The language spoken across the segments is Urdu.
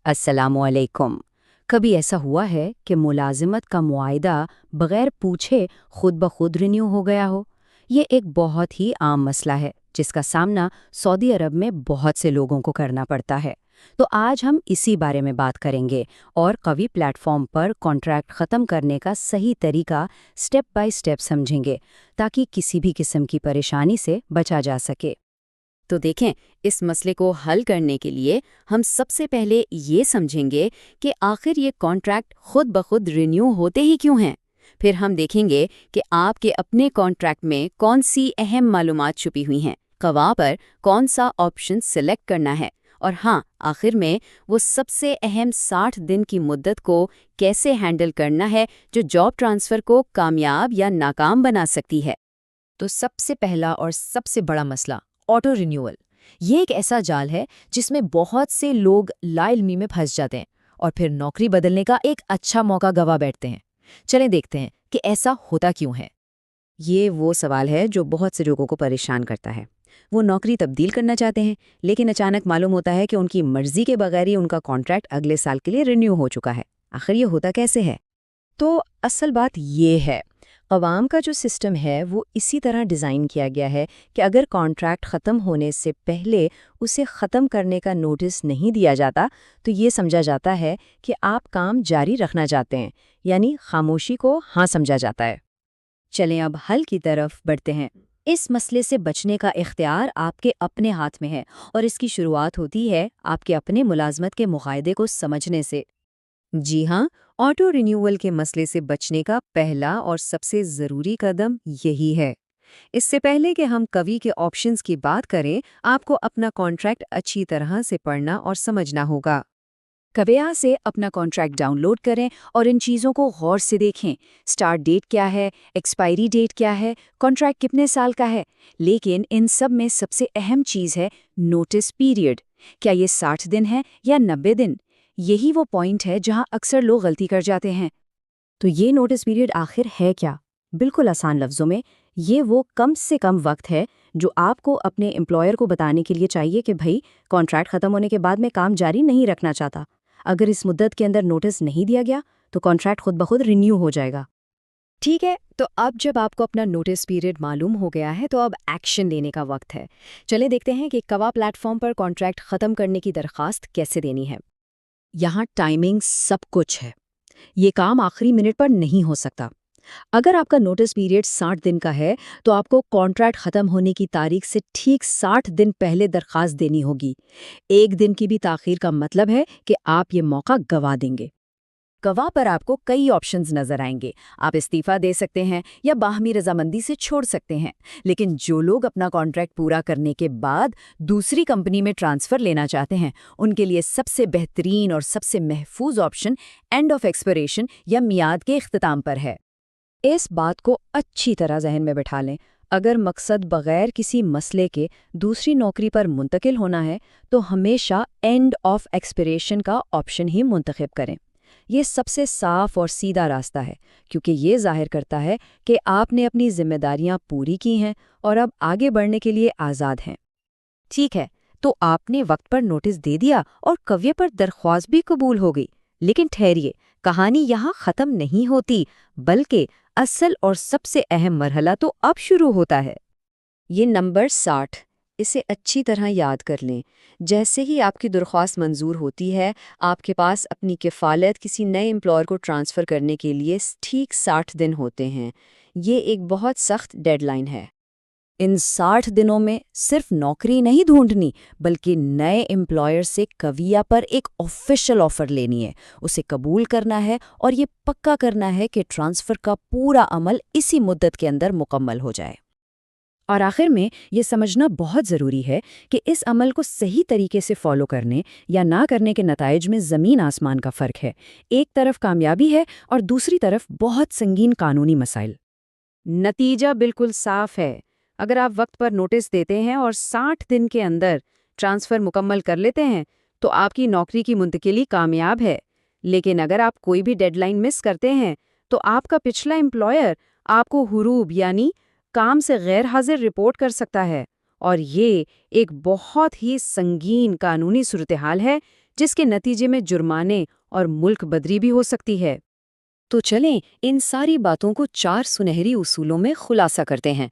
السلام علیکم۔ کبھی ایسا ہوا ہے کہ ملازمت کا معاہدہ بغیر پوچھے خود بخود رینیو ہو گیا ہو؟ یہ ایک بہت ہی عام مسئلہ ہے جس کا سامنا سعودی عرب میں بہت سے لوگوں کو کرنا پڑتا ہے۔ تو آج ہم اسی بارے میں بات کریں گے اور قوی پلیٹ فارم پر کانٹریکٹ ختم کرنے کا صحیح طریقہ سٹیپ بائی سٹیپ سمجھیں گے تاکہ کسی بھی قسم کی پریشانی سے بچا جا سکے۔ تو دیکھیں، اس مسئلے کو حل کرنے کے لیے ہم سب سے پہلے یہ سمجھیں گے کہ آخر یہ کانٹریکٹ خود بخود رینیو ہوتے ہی کیوں ہیں۔ پھر ہم دیکھیں گے کہ آپ کے اپنے کانٹریکٹ میں کون سی اہم معلومات چھپی ہوئی ہیں، گواہ پر کون سا آپشن سلیکٹ کرنا ہے، اور ہاں، آخر میں وہ سب سے اہم 60 دن کی مدت کو کیسے ہینڈل کرنا ہے جو جاب ٹرانسفر کو کامیاب یا ناکام بنا سکتی ہے۔ تو سب سے پہلا اور سب سے بڑا مسئلہ آٹو رینیول۔ یہ ایک ایسا جال ہے جس میں بہت سے لوگ لا علمی میں پھنس جاتے ہیں اور پھر نوکری بدلنے کا ایک اچھا موقع گوا بیٹھتے ہیں۔ چلیں دیکھتے ہیں کہ ایسا ہوتا کیوں ہے۔ یہ وہ سوال ہے جو بہت سے لوگوں کو پریشان کرتا ہے۔ وہ نوکری تبدیل کرنا چاہتے ہیں، لیکن اچانک معلوم ہوتا ہے کہ ان کی مرضی کے بغیر ہی ان کا کانٹریکٹ اگلے سال کے لیے رینیو ہو چکا ہے۔ آخر یہ ہوتا کیسے ہے؟ تو اصل بات یہ ہے، عوام کا جو سسٹم ہے وہ اسی طرح ڈیزائن کیا گیا ہے کہ اگر کانٹریکٹ ختم ہونے سے پہلے اسے ختم کرنے کا نوٹس نہیں دیا جاتا تو یہ سمجھا جاتا ہے کہ آپ کام جاری رکھنا چاہتے ہیں، یعنی خاموشی کو ہاں سمجھا جاتا ہے۔ چلیں اب حل کی طرف بڑھتے ہیں۔ اس مسئلے سے بچنے کا اختیار آپ کے اپنے ہاتھ میں ہے، اور اس کی شروعات ہوتی ہے آپ کے اپنے ملازمت کے معاہدے کو سمجھنے سے۔ جی ہاں، آٹو رینیول کے مسئلے سے بچنے کا پہلا اور سب سے ضروری قدم یہی ہے۔ اس سے پہلے کہ ہم قوی کے آپشنز کی بات کریں، آپ کو اپنا کانٹریکٹ اچھی طرح سے پڑھنا اور سمجھنا ہوگا۔ کویا سے اپنا کانٹریکٹ ڈاؤن لوڈ کریں اور ان چیزوں کو غور سے دیکھیں۔ سٹارٹ ڈیٹ کیا ہے، ایکسپائری ڈیٹ کیا ہے، کانٹریکٹ کتنے سال کا ہے، لیکن ان سب میں سب سے اہم چیز ہے نوٹس پیریڈ۔ کیا یہ 60 دن ہے یا 90 دن؟ یہی وہ پوائنٹ ہے جہاں اکثر لوگ غلطی کر جاتے ہیں۔ تو یہ نوٹس پیریڈ آخر ہے کیا؟ بالکل آسان لفظوں میں، یہ وہ کم سے کم وقت ہے جو آپ کو اپنے امپلائر کو بتانے کے لیے چاہیے کہ بھئی کانٹریکٹ ختم ہونے کے بعد میں کام جاری نہیں رکھنا چاہتا۔ اگر اس مدت کے اندر نوٹس نہیں دیا گیا تو کانٹریکٹ خود بخود رینیو ہو جائے گا۔ ٹھیک ہے، تو اب جب آپ کو اپنا نوٹس پیریڈ معلوم ہو گیا ہے تو اب ایکشن لینے کا وقت ہے۔ چلیں دیکھتے ہیں کہ کوا پلیٹ فارم پر کانٹریکٹ ختم کرنے کی درخواست کیسے دینی ہے۔ یہاں ٹائمنگ سب کچھ ہے۔ یہ کام آخری منٹ پر نہیں ہو سکتا۔ اگر آپ کا نوٹس پیریڈ 60 دن کا ہے تو آپ کو کانٹریکٹ ختم ہونے کی تاریخ سے ٹھیک 60 دن پہلے درخواست دینی ہوگی۔ ایک دن کی بھی تاخیر کا مطلب ہے کہ آپ یہ موقع گوا دیں گے۔ گواہ پر آپ کو کئی آپشنز نظر آئیں گے۔ آپ استعفیٰ دے سکتے ہیں یا باہمی رضامندی سے چھوڑ سکتے ہیں، لیکن جو لوگ اپنا کانٹریکٹ پورا کرنے کے بعد دوسری کمپنی میں ٹرانسفر لینا چاہتے ہیں، ان کے لیے سب سے بہترین اور سب سے محفوظ آپشن اینڈ آف ایکسپائریشن یا میعاد کے اختتام پر ہے۔ اس بات کو اچھی طرح ذہن میں بٹھا لیں۔ اگر مقصد بغیر کسی مسئلے کے دوسری نوکری پر منتقل ہونا ہے تو ہمیشہ اینڈ آف ایکسپائریشن کا آپشن ہی منتخب کریں۔ یہ سب سے صاف اور سیدھا راستہ ہے، کیونکہ یہ ظاہر کرتا ہے کہ آپ نے اپنی ذمہ داریاں پوری کی ہیں اور اب آگے بڑھنے کے لیے آزاد ہیں۔ ٹھیک ہے، تو آپ نے وقت پر نوٹس دے دیا اور کویہ پر درخواست بھی قبول ہو گئی، لیکن ٹھہریے، کہانی یہاں ختم نہیں ہوتی، بلکہ اصل اور سب سے اہم مرحلہ تو اب شروع ہوتا ہے۔ یہ نمبر 60، اسے اچھی طرح یاد کر لیں۔ جیسے ہی آپ کی درخواست منظور ہوتی ہے، آپ کے پاس اپنی کفالت کسی نئے امپلائر کو ٹرانسفر کرنے کے لیے ٹھیک 60 دن ہوتے ہیں۔ یہ ایک بہت سخت ڈیڈ لائن ہے۔ ان 60 دنوں میں صرف نوکری نہیں ڈھونڈنی، بلکہ نئے امپلائر سے کویہ پر ایک آفیشل آفر لینی ہے، اسے قبول کرنا ہے اور یہ پکا کرنا ہے کہ ٹرانسفر کا پورا عمل اسی مدت کے اندر مکمل ہو جائے۔ اور آخر میں یہ سمجھنا بہت ضروری ہے کہ اس عمل کو صحیح طریقے سے فالو کرنے یا نہ کرنے کے نتائج میں زمین آسمان کا فرق ہے۔ ایک طرف کامیابی ہے اور دوسری طرف بہت سنگین قانونی مسائل۔ نتیجہ بالکل صاف ہے۔ اگر آپ وقت پر نوٹس دیتے ہیں اور 60 دن کے اندر ٹرانسفر مکمل کر لیتے ہیں تو آپ کی نوکری کی منتقلی کامیاب ہے، لیکن اگر آپ کوئی بھی ڈیڈ لائن مس کرتے ہیں تو آپ کا پچھلا امپلائر آپ کو ہروب یعنی کام سے غیر حاضر رپورٹ کر سکتا ہے، اور یہ ایک بہت ہی سنگین قانونی صورتحال ہے جس کے نتیجے میں جرمانے اور ملک بدری بھی ہو سکتی ہے۔ تو چلیں ان ساری باتوں کو 4 سنہری اصولوں میں خلاصہ کرتے ہیں۔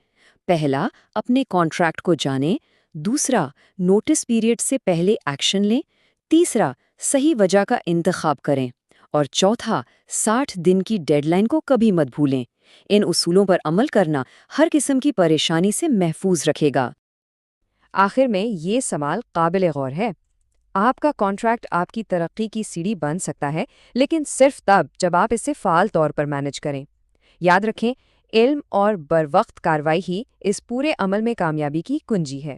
پہلا، اپنے کانٹریکٹ کو جانیں۔ دوسرا، نوٹس پیریڈ سے پہلے ایکشن لیں۔ تیسرا، صحیح وجہ کا انتخاب کریں۔ اور چوتھا، 60 دن کی ڈیڈ لائن کو کبھی مت بھولیں۔ ان اصولوں پر عمل کرنا ہر قسم کی پریشانی سے محفوظ رکھے گا۔ آخر میں یہ سوال قابل غور ہے۔ آپ کا کانٹریکٹ آپ کی ترقی کی سیڑھی بن سکتا ہے، لیکن صرف تب جب آپ اسے فعال طور پر مینج کریں۔ یاد رکھیں، علم اور بروقت کارروائی ہی اس پورے عمل میں کامیابی کی کنجی ہے۔